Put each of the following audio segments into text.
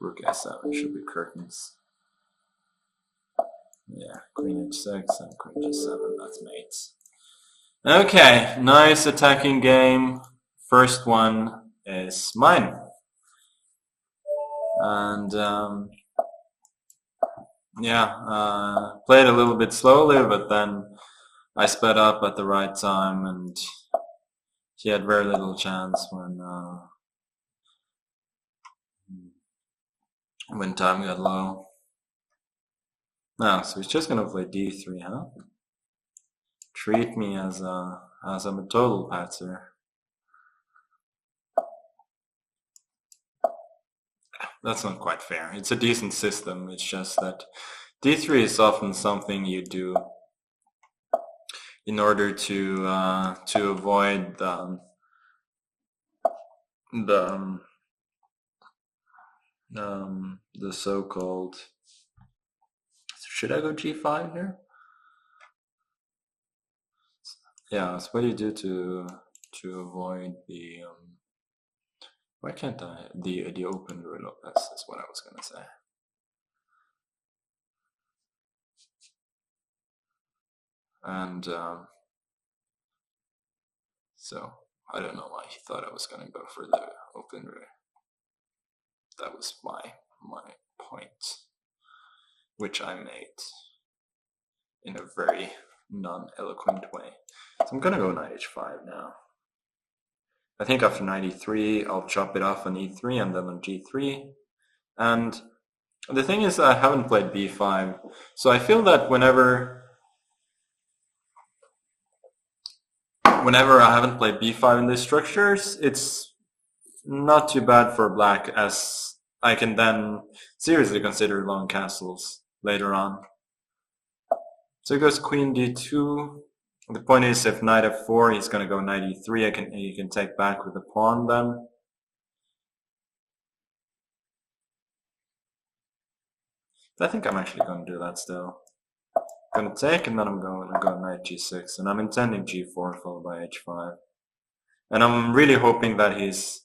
Rook a7 should be curtains. Yeah, queen h6 and queen g7, that's mates. Okay, nice attacking game. First one is mine. And yeah, played a little bit slowly, but then I sped up at the right time, and he had very little chance when time got low. No, so he's just gonna play d3, huh? Treat me as I'm a total patzer. That's not quite fair. It's a decent system. It's just that d3 is often something you do in order to avoid the so-called. Should I go g5 here? Yeah, so what do you do to avoid the why can't I the open rule of this is what I was gonna say. And so I don't know why he thought I was gonna go for the open rule. That was my point, which I made in a very non-eloquent way. So I'm gonna go knight h5 now. I think after knight e3 I'll chop it off on e3 and then on g3. And the thing is, I haven't played b5, so I feel that whenever I haven't played b5 in these structures, it's not too bad for black, as I can then seriously consider long castles later on. So it goes queen d2. The point is, if knight f4, he's going to go knight e3. He can take back with the pawn then. I think I'm actually going to do that still. I'm going to take, and then I'm going to go knight g6, and I'm intending g4 followed by h5. And I'm really hoping that his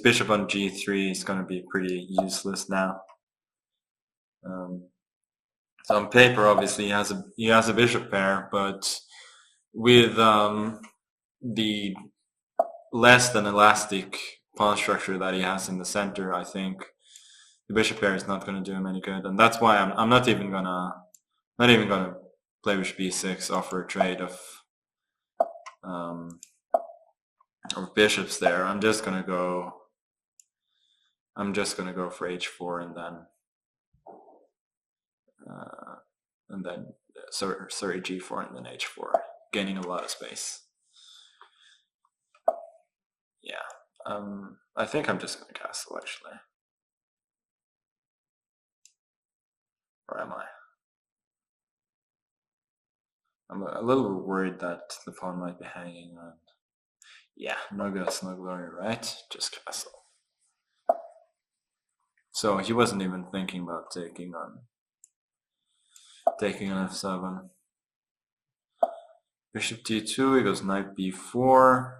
bishop on g3 is going to be pretty useless now. So on paper, obviously, he has a bishop pair, but with the less than elastic pawn structure that he has in the center, I think the bishop pair is not going to do him any good, and that's why I'm not even gonna play bishop b6, offer a trade of bishops there. I'm just gonna go for h4 and then sorry g4 and then h4, gaining a lot of space. Yeah, I think I'm just gonna castle actually. Or am I? I'm a little worried that the pawn might be hanging on. Yeah, no guts, no glory, right? Just castle. So he wasn't even thinking about taking on f7. Bishop d2, he goes knight b4.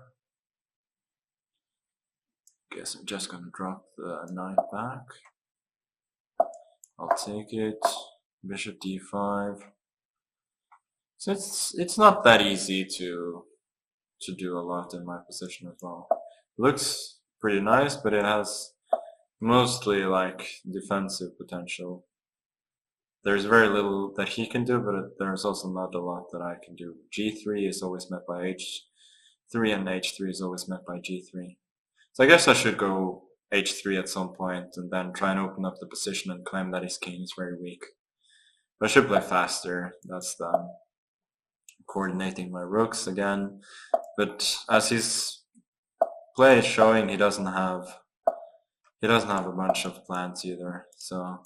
Guess I'm just gonna drop the knight back. I'll take it. Bishop d5. So it's not that easy to do a lot in my position as well. It looks pretty nice, but it has mostly like defensive potential. There's very little that he can do, but there's also not a lot that I can do. g3 is always met by h3, and h3 is always met by g3. So I guess I should go h3 at some point and then try and open up the position and claim that his king is very weak. But I should play faster. That's the coordinating my rooks again. But as his play is showing, he doesn't have a bunch of plans either. So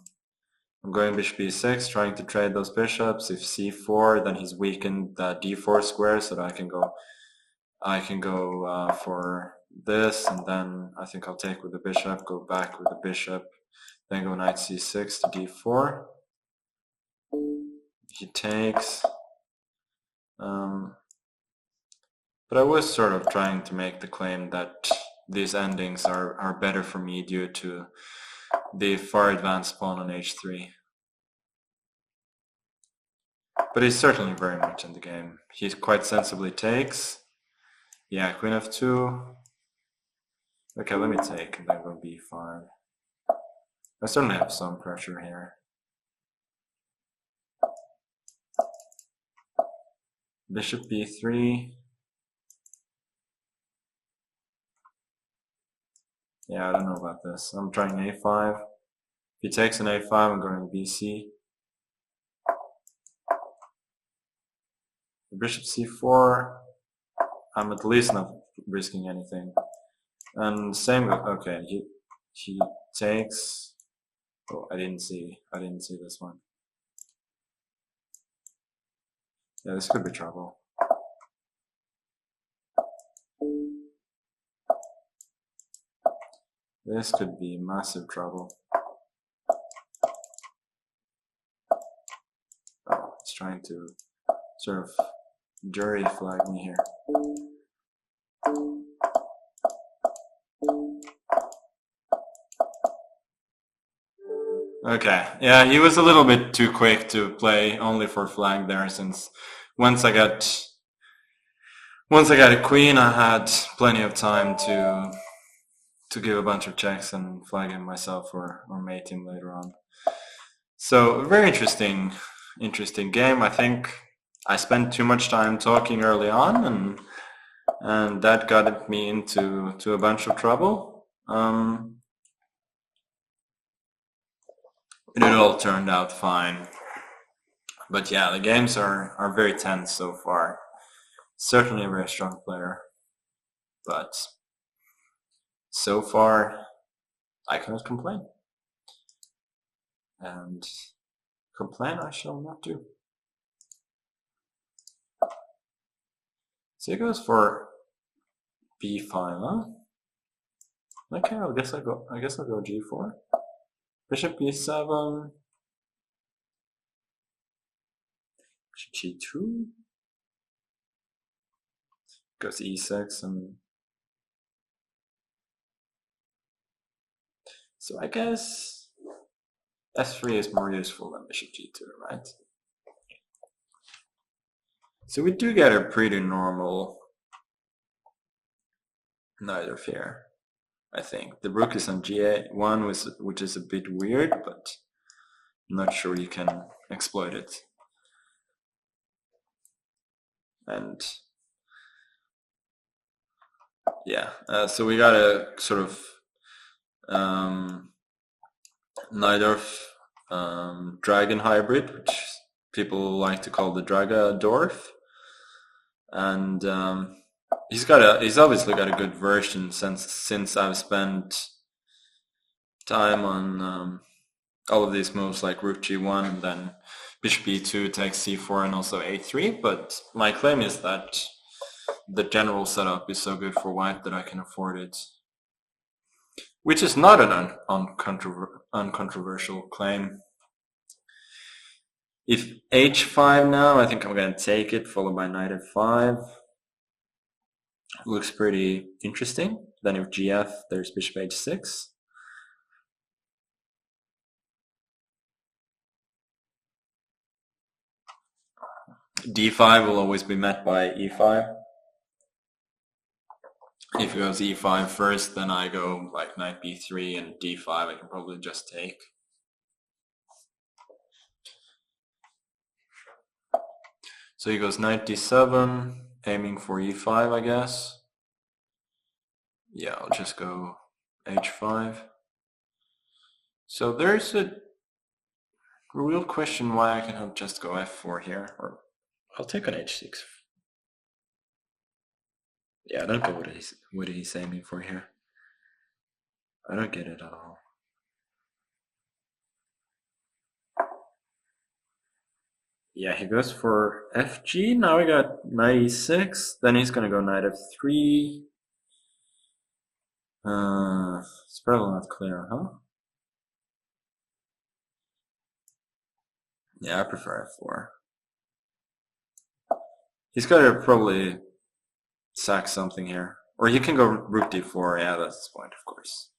I'm going bishop b6, trying to trade those bishops. If c4, then he's weakened the d4 square, so that I can go for this, and then I think I'll take with the bishop, go back with the bishop, then go knight c6 to d4. He takes. But I was sort of trying to make the claim that these endings are better for me due to the far advanced pawn on h3. But he's certainly very much in the game. He quite sensibly takes. Yeah, queen f2. Okay, let me take and then go b5. I certainly have some pressure here. Bishop b3. Yeah, I don't know about this. I'm trying a5. If he takes an a5, I'm going bc. Bishop c4. I'm at least not risking anything. And same. Okay, he takes. Oh, I didn't see this one. Yeah, this could be trouble. This could be massive trouble. Oh, it's trying to sort of jury flag me here. Okay, yeah, he was a little bit too quick to play only for flag there, since once I got a queen, I had plenty of time to give a bunch of checks and flag him myself or mate him later on. So, a very interesting game. I think I spent too much time talking early on, and that got me into a bunch of trouble. It all turned out fine. But yeah, the games are very tense so far. Certainly a very strong player. But so far, I cannot complain. And complain I shall not do. So he goes for b5, huh? Okay, I guess I'll go g4. Bishop b7. Bishop g2. Goes e6 and so I guess f3 is more useful than bishop g2, right? So we do get a pretty normal knight of here, I think. The rook is on g1, which is a bit weird, but I'm not sure you can exploit it. And yeah, so we got a sort of Najdorf dragon hybrid, which people like to call the Dragadorf, and he's obviously got a good version since I've spent time on all of these moves like rook g1 and then bishop b2 takes c4 and also a3. But my claim is that the general setup is so good for white that I can afford it. Which is not an uncontroversial claim. If h5 now, I think I'm going to take it, followed by knight f5. Looks pretty interesting. Then if gf, there's bishop h6. d5 will always be met by e5. If it goes e5 first, then I go like knight b3 and d5 I can probably just take. So he goes knight d7, aiming for e5, I guess. Yeah, I'll just go h5. So there's a real question why I cannot just go f4 here, or I'll take an h6. Yeah, I don't know what he's aiming for here. I don't get it at all. Yeah, he goes for fg. Now we got knight e6. Then he's gonna go knight f3. It's probably not clear, huh? Yeah, I prefer f4. He's gotta probably sack something here. Or he can go rook d4. Yeah, that's his point, of course.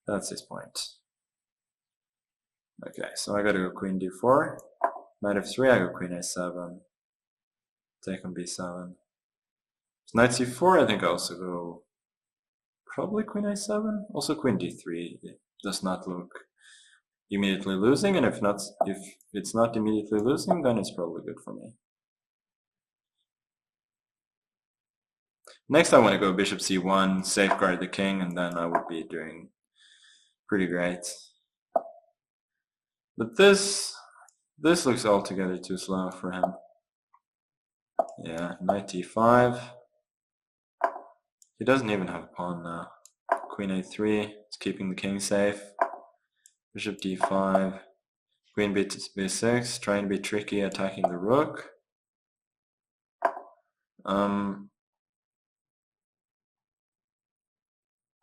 That's his point. Okay, so I gotta go queen d4. Knight f3, I go queen a7. Take on b7. So knight c4, I think I also go probably queen a7. Also queen d3. It does not look immediately losing, and if it's not immediately losing, then it's probably good for me. Next I want to go bishop c1, safeguard the king, and then I would be doing pretty great. But this looks altogether too slow for him. Yeah, knight d5. He doesn't even have a pawn now. Queen a3, it's keeping the king safe. Bishop d5. Queen b6, trying to be tricky, attacking the rook.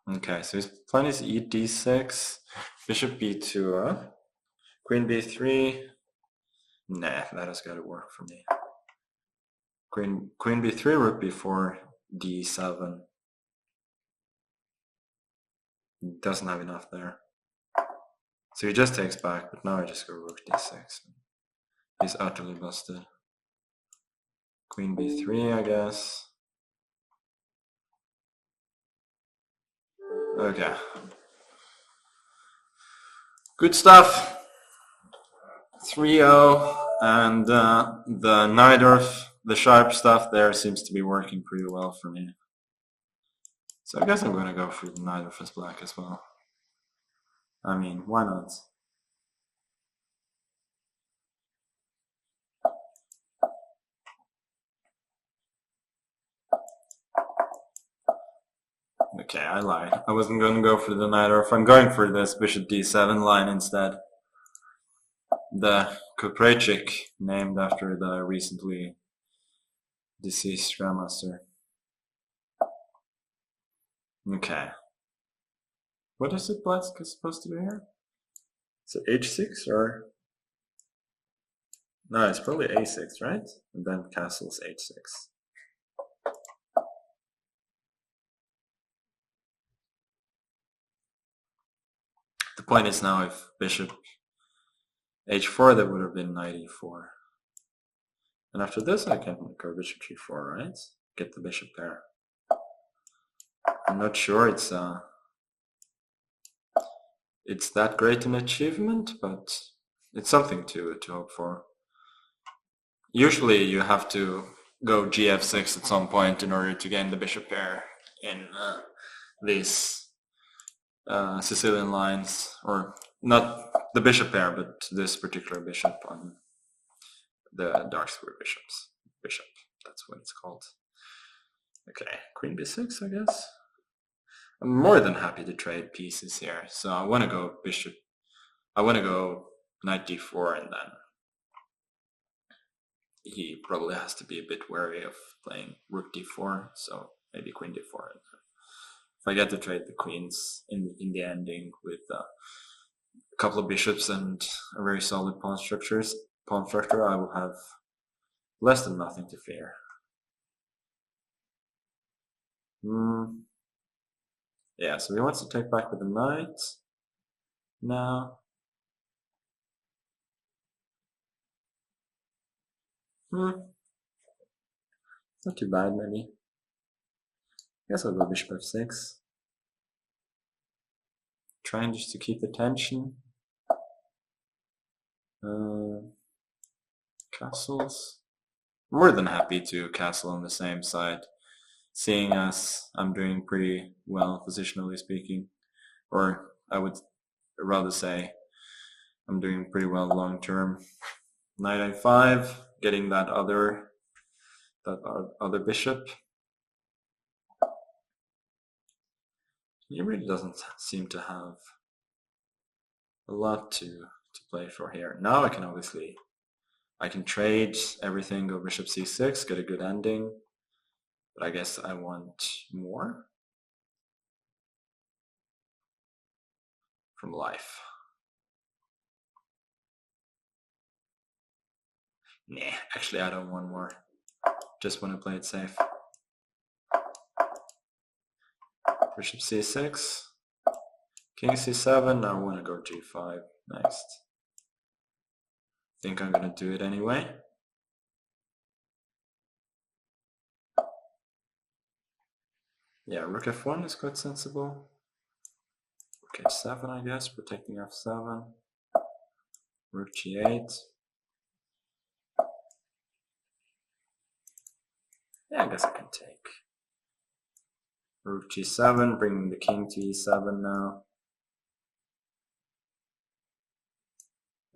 Okay, so his plan is e d6, bishop b2, queen b3. Nah, that has got to work for me. Queen b3, rook b4, d7. Doesn't have enough there. So he just takes back, but now I just go rook d6. He's utterly busted. Queen b3, I guess. Okay. Good stuff. 3-0, and the neither of the sharp stuff there seems to be working pretty well for me. So I guess I'm going to go for the knight of black as well. I mean, why not? Okay, I lied. I wasn't going to go for the knight, or if I'm going for this bishop d7 line instead. The Koprechik, named after the recently deceased grandmaster. Okay. What is it Blitz supposed to do here? Is it h6 or? No, it's probably a6, right? And then castles h6. The point is now if bishop h4, that would have been knight e4. And after this I can go bishop g4, right? Get the bishop there. I'm not sure it's that great an achievement, but it's something to hope for. Usually you have to go gf6 at some point in order to gain the bishop pair in these Sicilian lines, or not the bishop pair, but this particular bishop on the dark square bishop, that's what it's called. Okay, queen b6, I guess. I'm more than happy to trade pieces here, so I want to go knight d4, and then he probably has to be a bit wary of playing rook d4, so maybe queen d4. If I get to trade the queens in the ending with a couple of bishops and a very solid pawn structure, I will have less than nothing to fear. Yeah, so he wants to take back with the knight now. Not too bad, maybe. I guess I'll go bishop f6. Trying just to keep the tension. Castles. More than happy to castle on the same side, seeing as I'm doing pretty well positionally speaking, or I would rather say I'm doing pretty well long term. Knight a5, getting that other bishop. He really doesn't seem to have a lot to play for here. Now I can trade everything, go bishop c6, get a good ending, but I guess I want more from life. Nah, actually I don't want more. Just want to play it safe. Bishop c6, king c7, now I want to go g5 next. think I'm gonna do it anyway. Yeah, rook f1 is quite sensible. Rook h7, I guess, protecting f7. Rook g8. Yeah, I guess I can take. Rook g7, bringing the king to e7 now.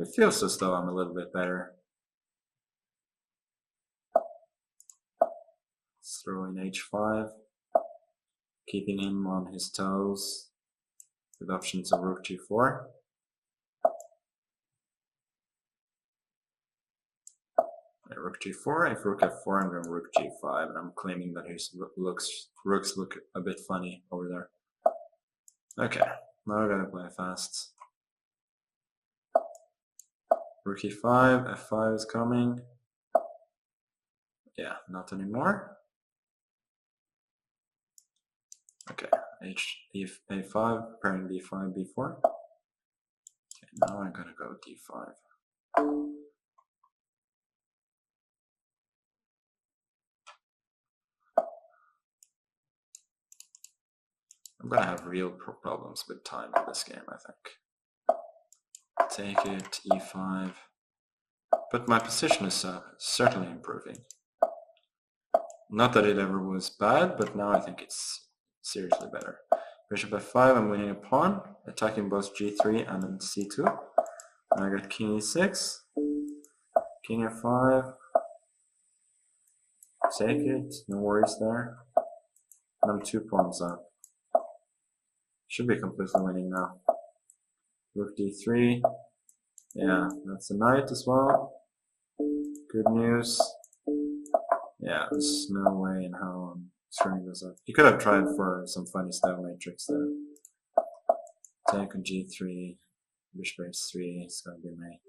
It feels as though I'm a little bit better. Let's throw in h5, keeping him on his toes with options of rook g4. Rook g4, if rook f4, I'm going rook g5, and I'm claiming that his rooks look a bit funny over there. Okay, now I gotta play fast. Rook e5, f5 is coming. Yeah, not anymore. Okay, a5, preparing b5, b4. Okay, now I'm gonna go d5. I'm gonna have real problems with time in this game, I think. Take it, e5. But my position is certainly improving. Not that it ever was bad, but now I think it's seriously better. Bishop f5, I'm winning a pawn, attacking both g3 and then c2. And I got king e6, king f5, take it, no worries there. And I'm 2 pawns up. Should be completely winning now. Rook d3, yeah, that's a knight as well. Good news. Yeah, there's no way in how I'm screwing this up. You could have tried for some funny style matrix there. Take on g3, bishop h3, it's gonna be mate.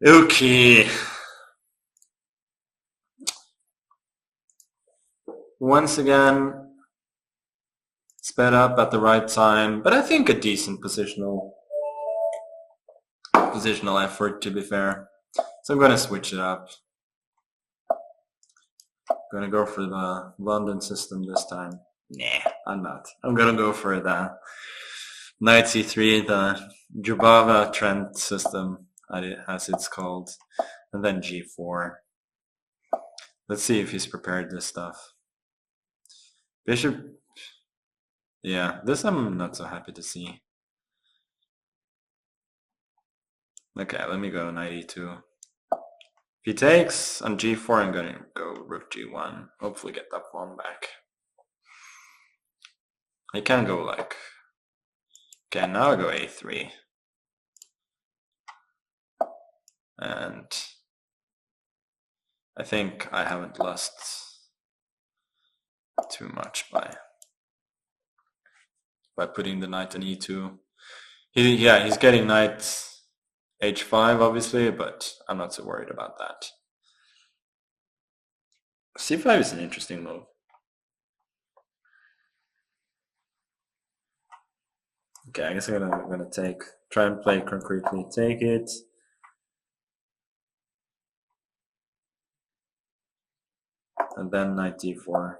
Okay. Once again, sped up at the right time, but I think a decent positional effort, to be fair. So I'm gonna switch it up. Gonna go for the London system this time. Nah, I'm not. I'm gonna go for the knight c3, the Jubava Trent system, as it's called, and then g4. Let's see if he's prepared this stuff. Bishop. Yeah, this I'm not so happy to see. Okay, let me go knight e2. If he takes on g4, I'm gonna go rook g1. Hopefully get that pawn back. I can go like... Okay, now I go a3. And I think I haven't lost too much by putting the knight on e2. He's getting knight h5 obviously, but I'm not so worried about that. c5 is an interesting move. Okay, I guess I'm gonna try and play concretely. Take it. And then knight d4.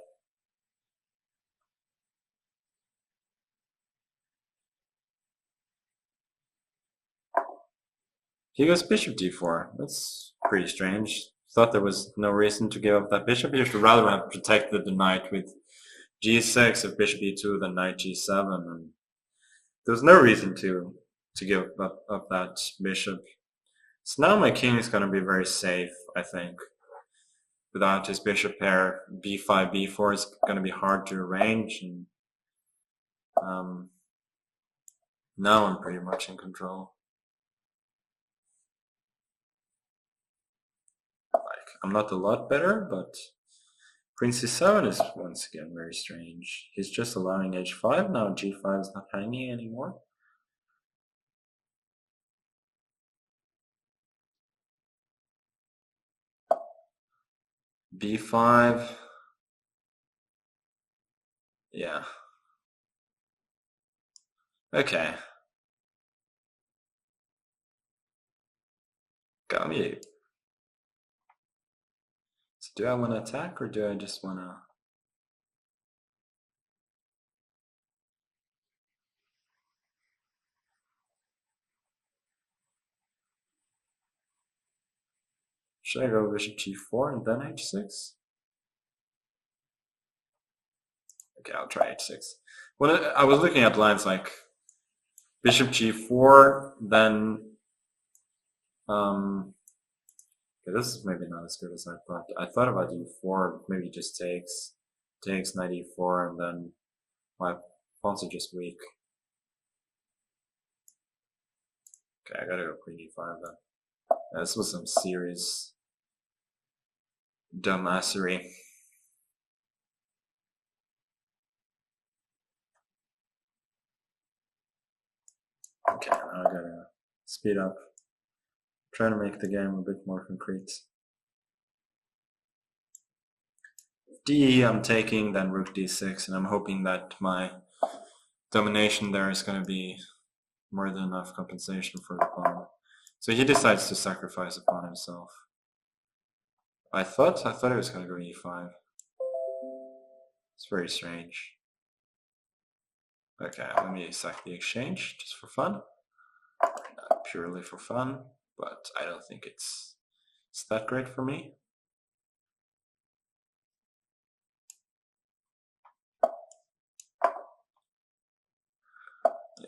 He goes bishop d4. That's pretty strange. Thought there was no reason to give up that bishop. You should rather have protected the knight with g6 if bishop e2 than knight g7. And there's no reason to give up that bishop. So now my king is going to be very safe, I think. Without his bishop pair, b5, b4 is going to be hard to arrange. And now I'm pretty much in control. I'm not a lot better, but queen c7 is once again very strange. He's just allowing h5, now g5 is not hanging anymore. b5. Yeah. Okay. Got me. So do I want to attack or do I just want to... Should I go bishop g4 and then h6? Okay, I'll try h6. When I was looking at lines like bishop g4, then okay, this is maybe not as good as I thought. I thought about e4, maybe just takes knight e4, and then my pawns are just weak. Okay, I gotta go queen e5 then. Yeah, this was some serious dumbassery. Okay, now I gotta speed up. Trying to make the game a bit more concrete. D I'm taking, then rook d6, and I'm hoping that my domination there is going to be more than enough compensation for the pawn. So he decides to sacrifice a pawn himself. I thought he was going to go e5. It's very strange. Okay, let me sack the exchange just for fun. Not purely for fun, but I don't think it's that great for me.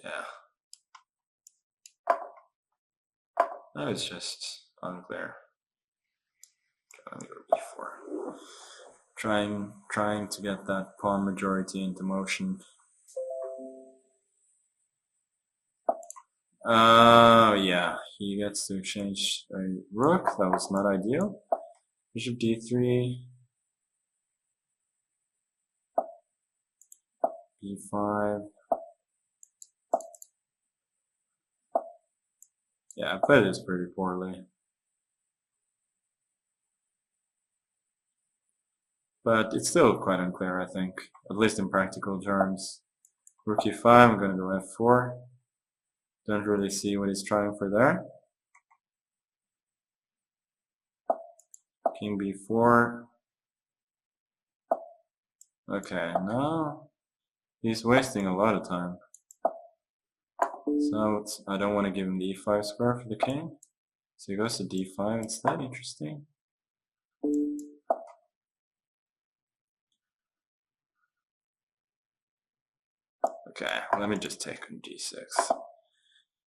Yeah. That was just unclear. Okay, let me go b4. Trying to get that pawn majority into motion. Yeah, he gets to exchange a rook. That was not ideal. Bishop d3. b5. Yeah, I played this pretty poorly. But it's still quite unclear, I think, at least in practical terms. Rook e5, I'm going to go f4. Don't really see what he's trying for there. King b4. Okay, now he's wasting a lot of time. So I don't want to give him the e5 square for the king. So he goes to d5 instead. Interesting. Okay, let me just take on g6.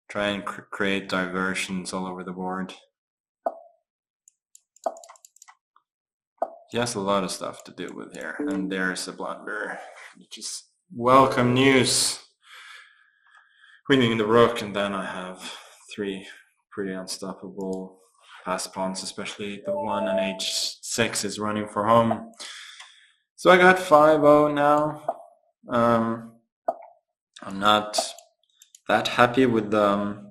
Try and create diversions all over the board. He has a lot of stuff to deal with here, and there's a blunder, which is welcome news. Queening the rook, and then I have 3 pretty unstoppable pass pawns, especially the one on h6 is running for home. So I got 5-0 now. I'm not that happy with the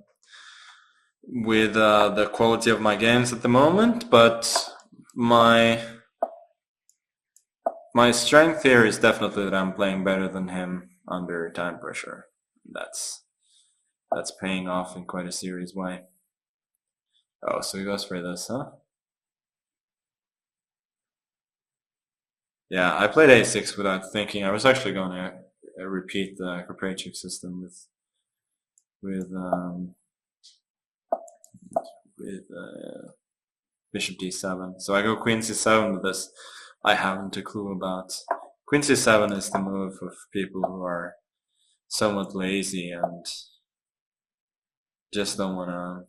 quality of my games at the moment, but my strength here is definitely that I'm playing better than him under time pressure. That's paying off in quite a serious way. Oh, so he goes for this, huh? Yeah, I played a6 without thinking. I was actually going to repeat the Kropatchev system with bishop d7. So I go queen c7 with this. I haven't a clue about. Queen c7 is the move of people who are somewhat lazy and just don't want to.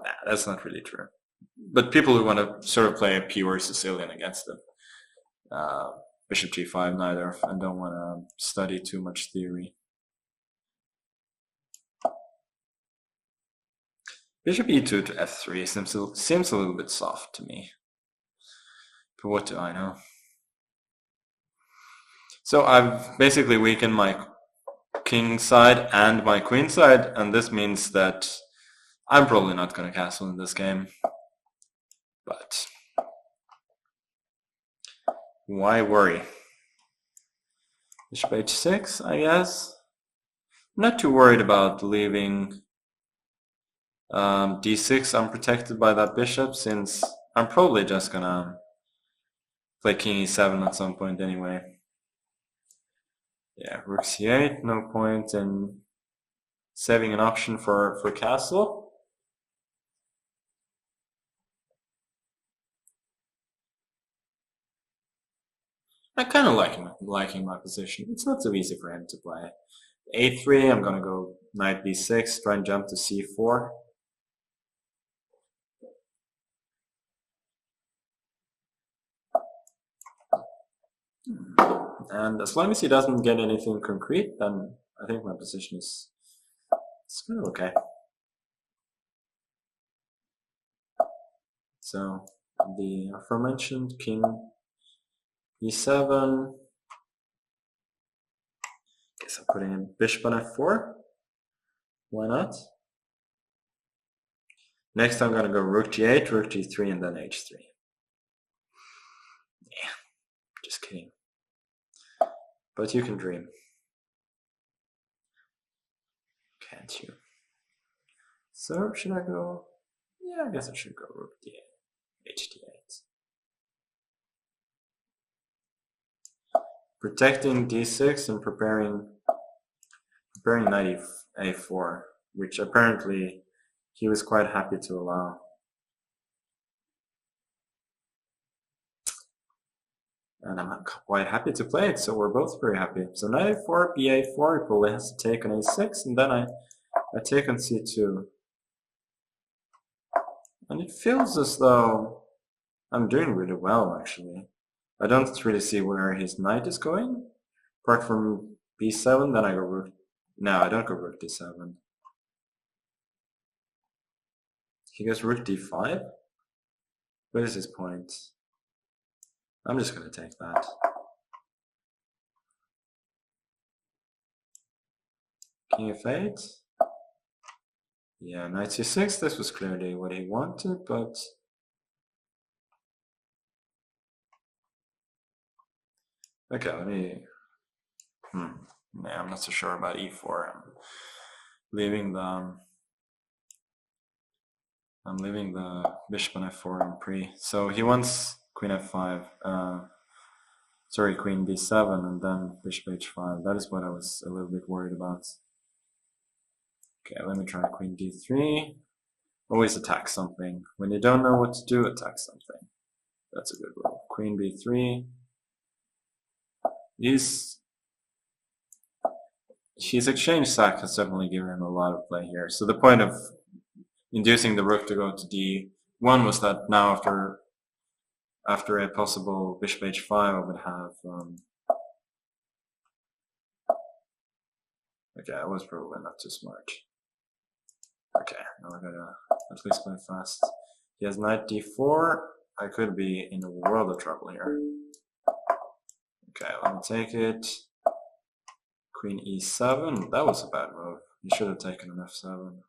Nah, that's not really true. But people who want to sort of play a pure Sicilian against them. Bishop g5 neither, and don't want to study too much theory. Bishop e2 to f3 seems a little bit soft to me. But what do I know? So I've basically weakened my king side and my queen side, and this means that I'm probably not going to castle in this game. But why worry? Bishop h6, I guess. I'm not too worried about leaving d6 unprotected by that bishop, since I'm probably just gonna play king e7 at some point anyway. Yeah, rook c8, no point in saving an option for castle. I kind of liking my position. It's not so easy for him to play. a3, I'm gonna go knight b6, try and jump to c4. And as long as he doesn't get anything concrete, then I think my position is kind of okay. So the aforementioned king e7. Guess I'm putting in bishop on f4. Why not? Next I'm gonna go rook g8, rook g3, and then h3. Yeah, just kidding. But you can dream. Can't you? So should I go? Yeah, I guess I should go rook d8, h d8. Protecting d6 and preparing knight a4, which apparently he was quite happy to allow. And I'm quite happy to play it, so we're both very happy. So knight a4, b4, he probably has to take on a6, and then I take on c2. And it feels as though I'm doing really well, actually. I don't really see where his knight is going. Apart from b7, then I go rook. No, I don't go rook d7. He goes rook d5? What is his point? I'm just going to take that. King f8. Yeah, knight c6, this was clearly what he wanted, but... Okay, let me... Yeah, I'm not so sure about e4. I'm leaving the bishop on f4 in pre. So he wants queen f5. Sorry, queen b7 and then bishop h5. That is what I was a little bit worried about. Okay, let me try queen d3. Always attack something. When you don't know what to do, attack something. That's a good rule. Queen b3. His exchange sack has certainly given him a lot of play here. So the point of inducing the rook to go to d1 was that now after a possible bishop h5, I would have okay, I was probably not too smart. Okay, now I gotta at least play fast. He has knight d4. I could be in a world of trouble here. Okay, let me take it. Queen e7. That was a bad move. You should have taken an f7.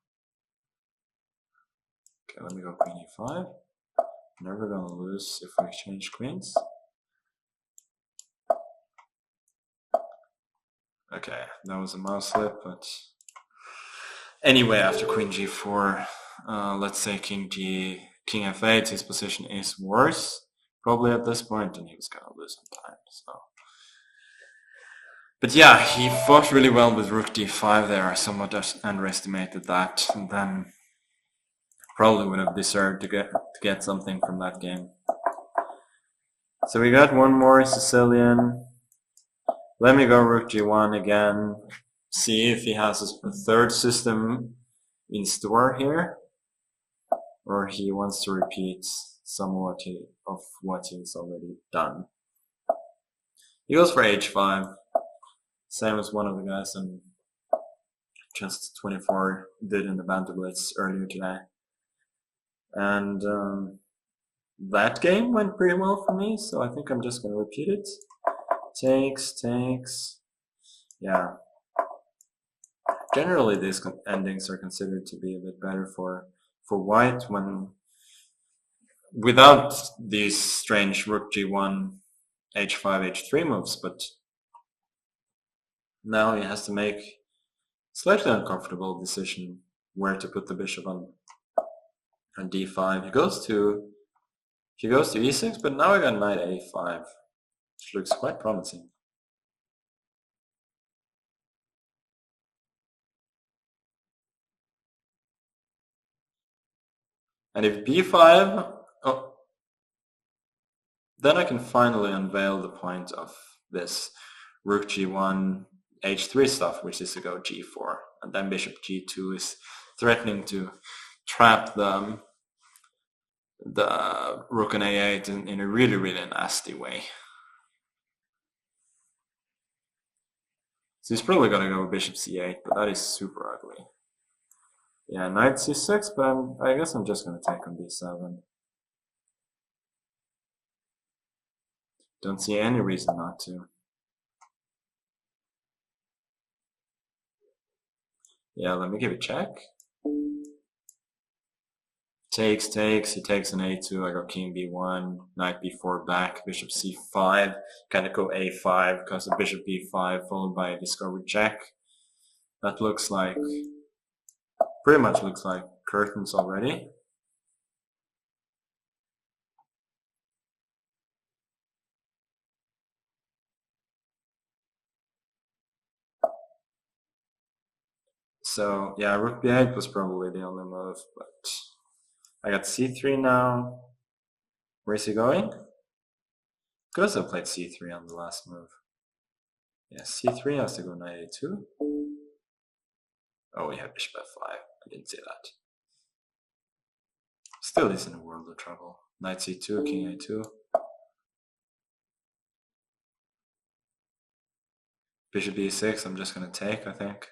Okay, let me go queen e5. Never gonna lose if we exchange queens. Okay, that was a mouse slip, but anyway, after queen g4, let's say king f8, his position is worse, probably at this point, and he was gonna lose some time. So, but yeah, he fought really well with rook d5 there. I somewhat underestimated that, and then probably would have deserved to get something from that game. So we got one more Sicilian. Let me go rook g1 again. See if he has a third system in store here, or he wants to repeat somewhat of what he's already done. He goes for h5, same as one of the guys in just 24 did in the Banter Blitz earlier today. And that game went pretty well for me, so I think I'm just going to repeat it. Takes. Yeah. Generally, these endings are considered to be a bit better for white without these strange rook g1, h5, h3 moves, but now he has to make a slightly uncomfortable decision where to put the bishop on and d5. He goes to e6, but now I got knight a5, which looks quite promising. And if b5, oh, then I can finally unveil the point of this rook g1 h3 stuff, which is to go g4, and then bishop g2 is threatening to trap the rook on a8 in a really, really nasty way. So he's probably gonna go bishop c8, but that is super ugly. Yeah, knight c6, but I guess I'm just gonna take on d7. Don't see any reason not to. Yeah, let me give it a check. Takes, he takes an a2, I go king b1, knight b4 back, bishop c5, gotta go a5 because of bishop b5 followed by a discovered check. That looks like, pretty much looks like curtains already. So yeah, rook b8 was probably the only move, but I got c3 now. Where's he going? Because I played c3 on the last move. Yeah, c3 has to go knight a2. Oh, we have bishop f5. I didn't see that. Still is in a world of trouble. Knight c2, king a2. Bishop e6, I'm just gonna take, I think.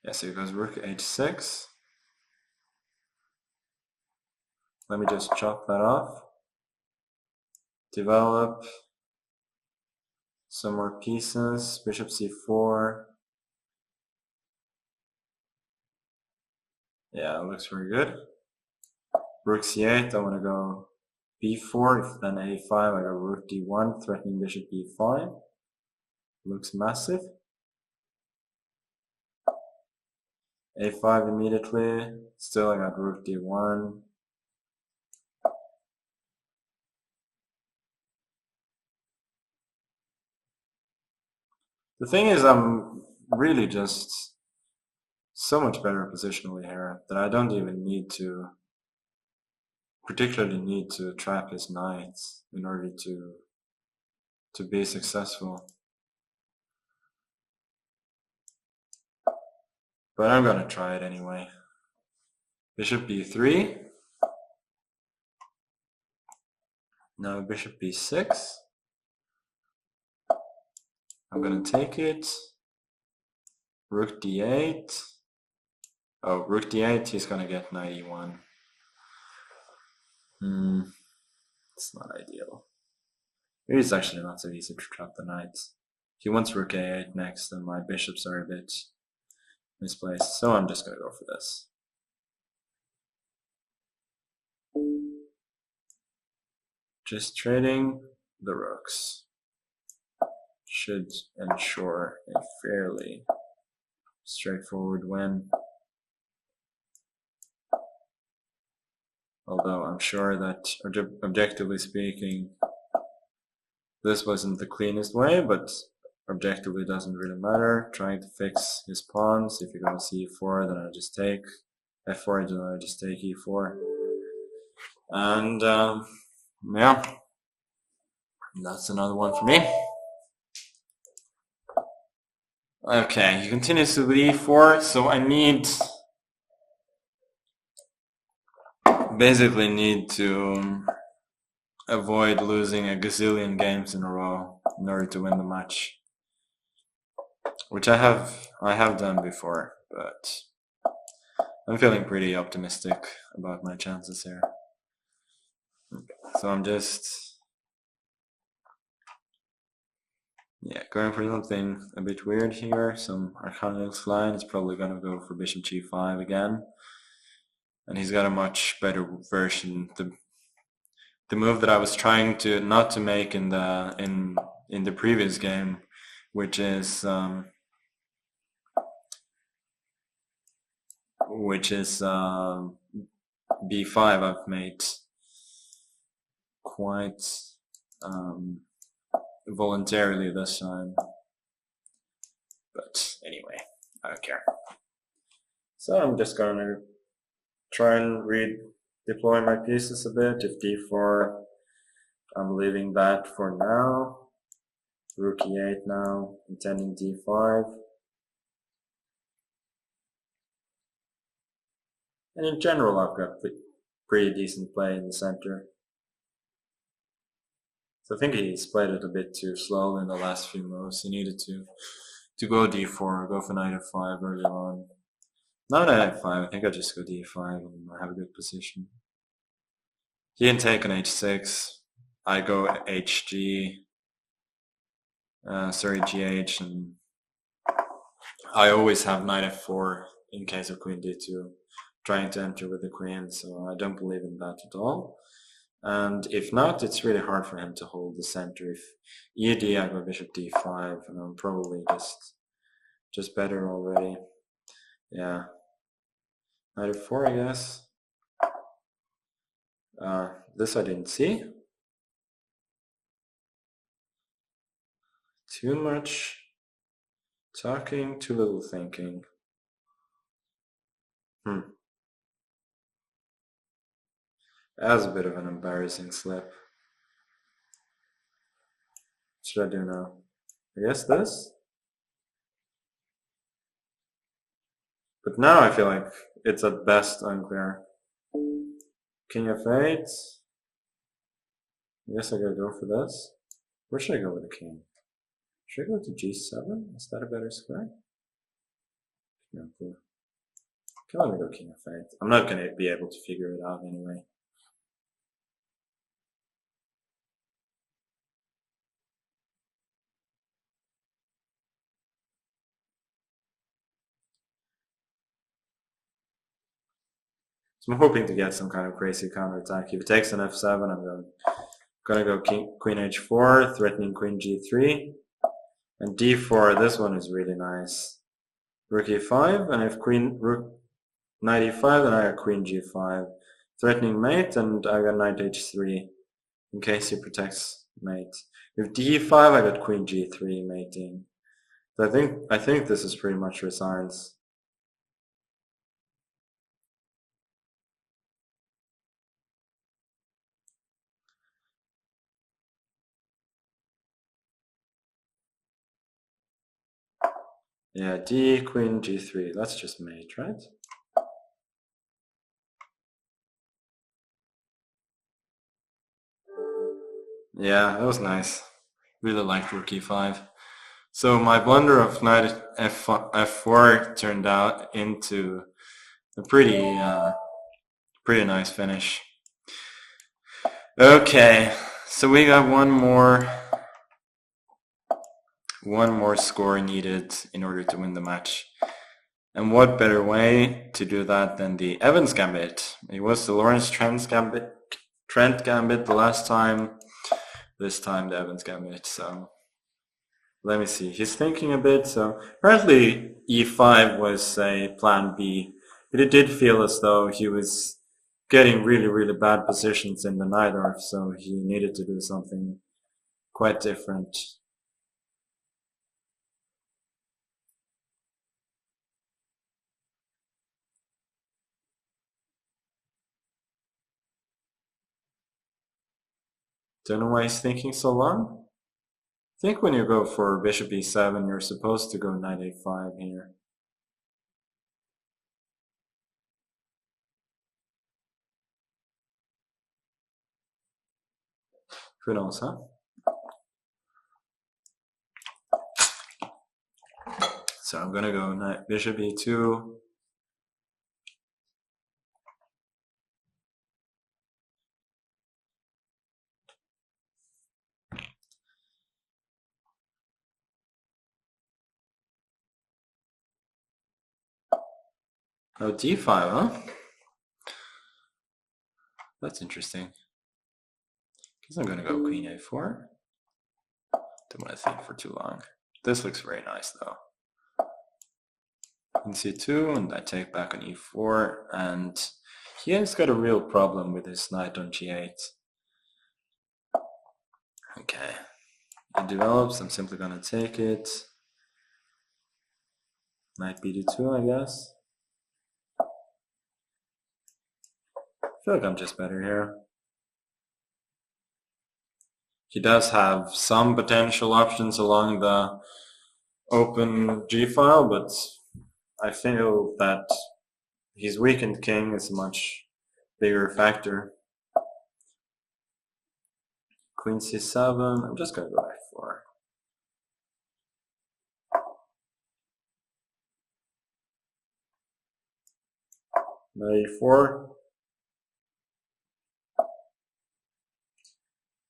Yeah, so it goes rook h6. Let me just chop that off. Develop some more pieces. Bishop c4. Yeah, it looks very good. Rook c8, I want to go b4, if then a5, I go rook d1, threatening bishop b5. Looks massive. a5 immediately. Still, I got rook d1. The thing is, I'm really just so much better positionally here that I don't even need to particularly need to trap his knights in order to be successful. But I'm gonna try it anyway. Bishop b3. Now bishop b6. I'm gonna take it. Rook d8. Oh, rook d8, he's gonna get knight e1. It's not ideal. Maybe it's actually not so easy to trap the knights. He wants rook a8 next, and my bishops are a bit misplaced, so I'm just gonna go for this. Just trading the rooks should ensure a fairly straightforward win. Although I'm sure that, objectively speaking, this wasn't the cleanest way, but objectively doesn't really matter. Trying to fix his pawns. If you go c4, then I just take f4, then I just take e4. And yeah, that's another one for me. Okay, he continues with e4, so I basically need to avoid losing a gazillion games in a row in order to win the match, which I have done before, but I'm feeling pretty optimistic about my chances here. So I'm just going for something a bit weird here. Some Archangel's line is probably gonna go for bishop g5 again. And he's got a much better version. the move that I was trying to not to make in the previous game, which is b5. I've made quite voluntarily this time, but anyway, I don't care. So I'm just gonna try and redeploy my pieces a bit. If d4, I'm leaving that for now. Rook e8 now, intending d5. And in general, I've got pretty decent play in the center. So I think he's played it a bit too slow in the last few moves. He needed to go d4, go for knight f5 early on. Not knight f5, I think I just go d5 and I have a good position. He didn't take on h6. I go hg, gh, and I always have knight f4 in case of queen d2, trying to enter with the queen, so I don't believe in that at all. And if not, it's really hard for him to hold the center. If ed, I go bishop d5, and I'm probably just better already. Yeah, knight f4, I guess. This I didn't see. Too much talking, too little thinking. That was a bit of an embarrassing slip. What should I do now? I guess this? But now I feel like it's at best unclear. King f8. I guess I gotta go for this. Where should I go with the king? Should I go to g7? Is that a better square? No clue. Okay, let me go king f8. I'm not gonna be able to figure it out anyway. So I'm hoping to get some kind of crazy counterattack. If it takes an f7, I'm gonna go queen h4, threatening queen g3. And d4, this one is really nice. Rook e5, and if rook knight e5, then I got queen g5. Threatening mate, and I got knight h3, in case he protects mate. If d5, I got queen g3 mating. So I think this is pretty much resigns. Yeah, d, queen, g3. That's just mate, right? Yeah, that was nice. Really liked rook e5. So my blunder of knight f4 turned out into a pretty nice finish. Okay, so we got one more score needed in order to win the match. And what better way to do that than the Evans Gambit? It was the Lawrence Trent Gambit the last time. This time the Evans Gambit. So let me see. He's thinking a bit. So apparently e5 was a plan B, but it did feel as though he was getting really bad positions in the Najdorf, so he needed to do something quite different. Don't know why he's thinking so long. I think when you go for bishop e7, you're supposed to go knight a5 here. Who knows, huh? So I'm gonna go knight bishop e2. Oh, d5, huh? That's interesting. guess I'm gonna go queen a4. Don't want to think for too long. This looks very nice though. Queen c2, and I take back on e4, and he has got a real problem with his knight on g8. Okay, it develops, I'm simply gonna take it. Knight bd2, I guess. I feel like I'm just better here. He does have some potential options along the open g-file, but I feel that his weakened king is a much bigger factor. Queen c7, I'm just gonna go f4. Knight e4.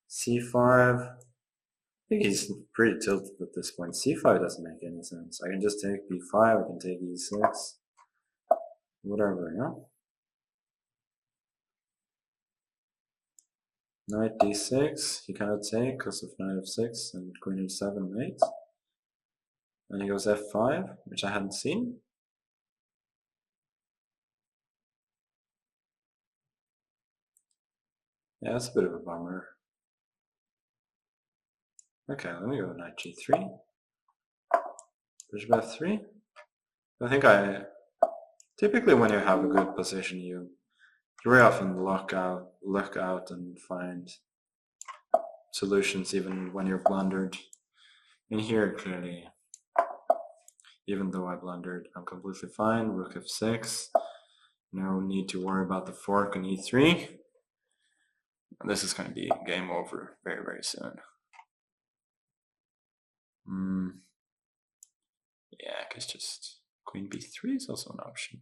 c5. I think he's pretty tilted at this point. c5 doesn't make any sense. I can just take b5, I can take e6. Whatever, yeah? Knight d6, he cannot take because of knight f6 and queen h7 mate. And he goes f5, which I hadn't seen. Yeah, that's a bit of a bummer. Okay, let me go knight g3. Bishop f3. I think typically when you have a good position, you very often look out and find solutions even when you're blundered. In here, clearly, even though I blundered, I'm completely fine. Rook f6. No need to worry about the fork on e3. And this is going to be game over very, very soon. Yeah, I guess just queen b3 is also an option.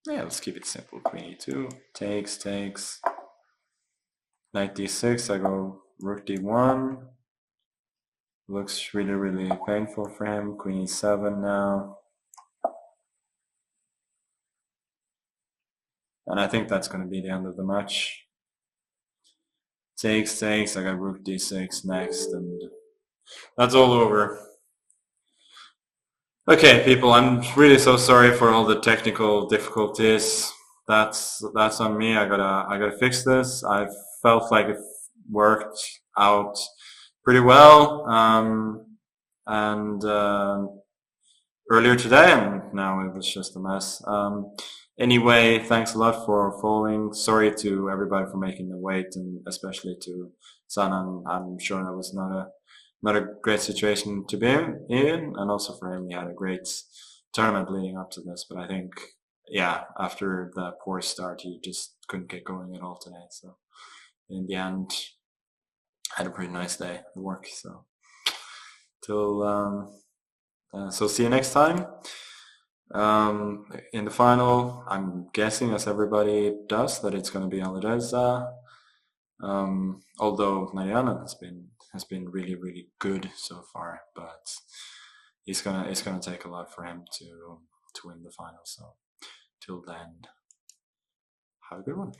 Yeah, let's keep it simple. Queen e2, takes. Knight d6, I go rook d1. Looks really, really painful for him. Queen e7 now. And I think that's going to be the end of the match. Takes, I got rook d6 next, and that's all over. Okay, people, I'm really so sorry for all the technical difficulties. That's on me. I gotta fix this. I felt like it worked out pretty well, and earlier today, and now it was just a mess. Anyway, thanks a lot for following. Sorry to everybody for making the wait, and especially to Sanan. I'm sure that was not a great situation to be in, and also for him, he had a great tournament leading up to this. But I think, yeah, after the poor start, he just couldn't get going at all today. So in the end, had a pretty nice day at work. So so see you next time. In the final, I'm guessing, as everybody does, that it's going to be Alireza. Although Mariana has been really, really good so far, but it's gonna take a lot for him to win the final. So till then, have a good one.